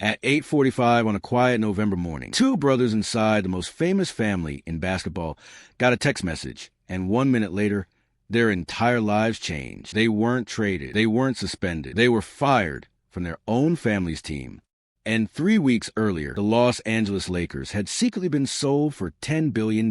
At 8:45 on a quiet November morning, two brothers inside the most famous family in basketball got a text message, and 1 minute later, their entire lives changed. They weren't traded. They weren't suspended. They were fired from their own family's team. And 3 weeks earlier, the Los Angeles Lakers had secretly been sold for $10 billion.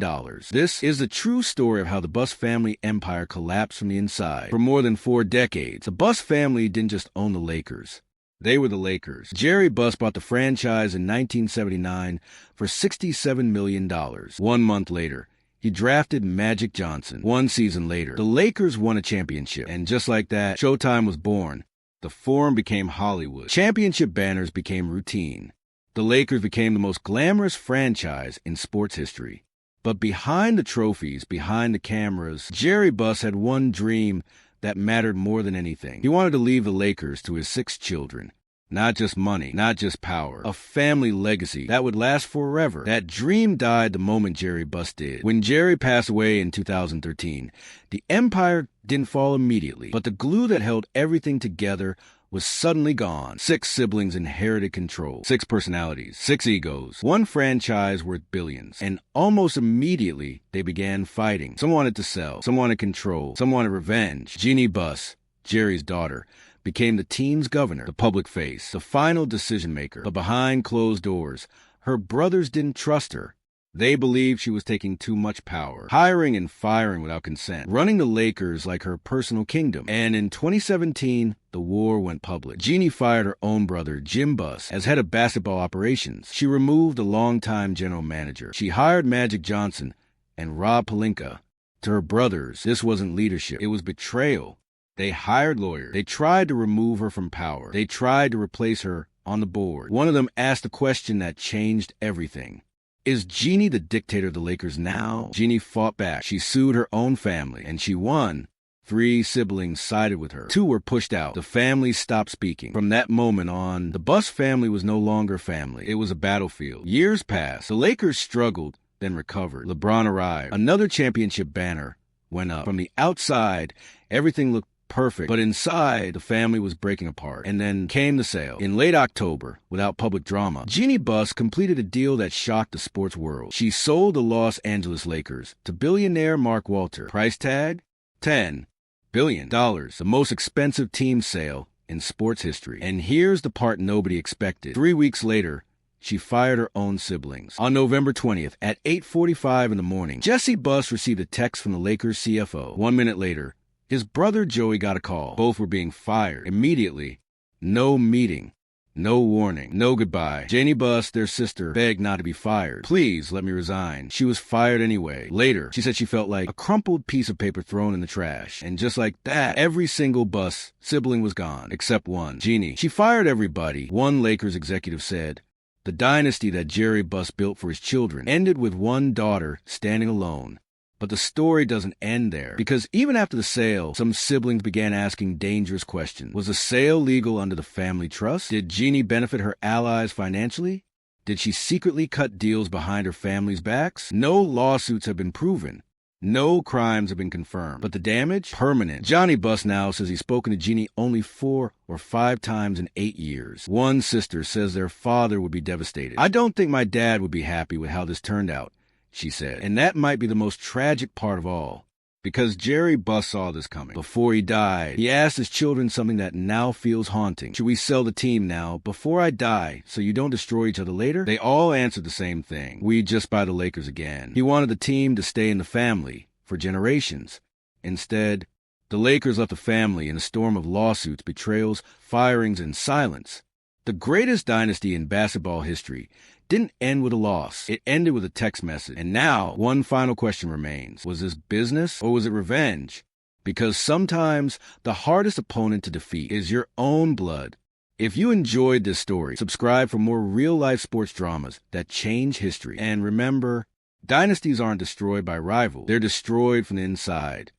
This is the true story of how the Buss family empire collapsed from the inside. For more than 4 decades, the Buss family didn't just own the Lakers. They were the Lakers. Jeanie Buss bought the franchise in 1979 for $67 million. 1 month later, he drafted Magic Johnson. 1 season later, the Lakers won a championship. And just like that, Showtime was born. The Forum became Hollywood. Championship banners became routine. The Lakers became the most glamorous franchise in sports history. But behind the trophies, behind the cameras, Jeanie Buss had one dream that mattered more than anything. He wanted to leave the Lakers to his 6 children. Not just money, not just power. A family legacy that would last forever. That dream died the moment Jeanie Buss did. When Jerry passed away in 2013, the empire didn't fall immediately, but the glue that held everything together was suddenly gone. 6 siblings inherited control. 6 personalities. 6 egos. 1 franchise worth billions. And almost immediately, they began fighting. Some wanted to sell. Some wanted control. Some wanted revenge. Jeanie Buss, Jerry's daughter, became the team's governor, the public face, the final decision maker. But behind closed doors, her brothers didn't trust her. They believed she was taking too much power, hiring and firing without consent, running the Lakers like her personal kingdom. And in 2017, the war went public. Jeanie fired her own brother, Jim Buss, as head of basketball operations. She removed the longtime general manager. She hired Magic Johnson and Rob Pelinka. To her brothers, this wasn't leadership. It was betrayal. They hired lawyers. They tried to remove her from power. They tried to replace her on the board. One of them asked a question that changed everything. Is Jeanie the dictator of the Lakers now? Jeanie fought back. She sued her own family, and she won. 3 siblings sided with her. 2 were pushed out. The family stopped speaking. From that moment on, the Buss family was no longer family. It was a battlefield. Years passed. The Lakers struggled, then recovered. LeBron arrived. Another championship banner went up. From the outside, everything looked perfect, but inside, the family was breaking apart. And then came the sale. In late October, without public drama, Jeanie Buss completed a deal that shocked the sports world. She sold the Los Angeles Lakers to billionaire Mark Walter. Price tag? $10 billion. The most expensive team sale in sports history. And here's the part nobody expected. 3 weeks later, she fired her own siblings. On November 20th, at 8:45 in the morning, Jeanie Buss received a text from the Lakers CFO. 1 minute later, his brother Joey got a call. Both were being fired immediately. No meeting, no warning, no goodbye. Jeanie Buss, their sister, begged not to be fired. Please let me resign. She was fired anyway. Later, she said she felt like a crumpled piece of paper thrown in the trash. And just like that, every single Buss sibling was gone, except one, Jeanie. She fired everybody. One Lakers executive said, the dynasty that Jeanie Buss built for his children ended with one daughter standing alone. But the story doesn't end there, because even after the sale, some siblings began asking dangerous questions. Was the sale legal under the family trust? Did Jeanie benefit her allies financially? Did she secretly cut deals behind her family's backs? No lawsuits have been proven. No crimes have been confirmed. But the damage? Permanent. Jeanie Buss now says he's spoken to Jeanie only 4 or 5 times in 8 years. One sister says their father would be devastated. I don't think my dad would be happy with how this turned out, she said. And that might be the most tragic part of all. Because Jeanie Buss saw this coming. Before he died, he asked his children something that now feels haunting. Should we sell the team now, before I die, so you don't destroy each other later? They all answered the same thing. We'd just buy the Lakers again. He wanted the team to stay in the family for generations. Instead, the Lakers left the family in a storm of lawsuits, betrayals, firings, and silence. The greatest dynasty in basketball history didn't end with a loss. It ended with a text message. And now, one final question remains. Was this business or was it revenge? Because sometimes the hardest opponent to defeat is your own blood. If you enjoyed this story, subscribe for more real-life sports dramas that change history. And remember, dynasties aren't destroyed by rivals. They're destroyed from the inside.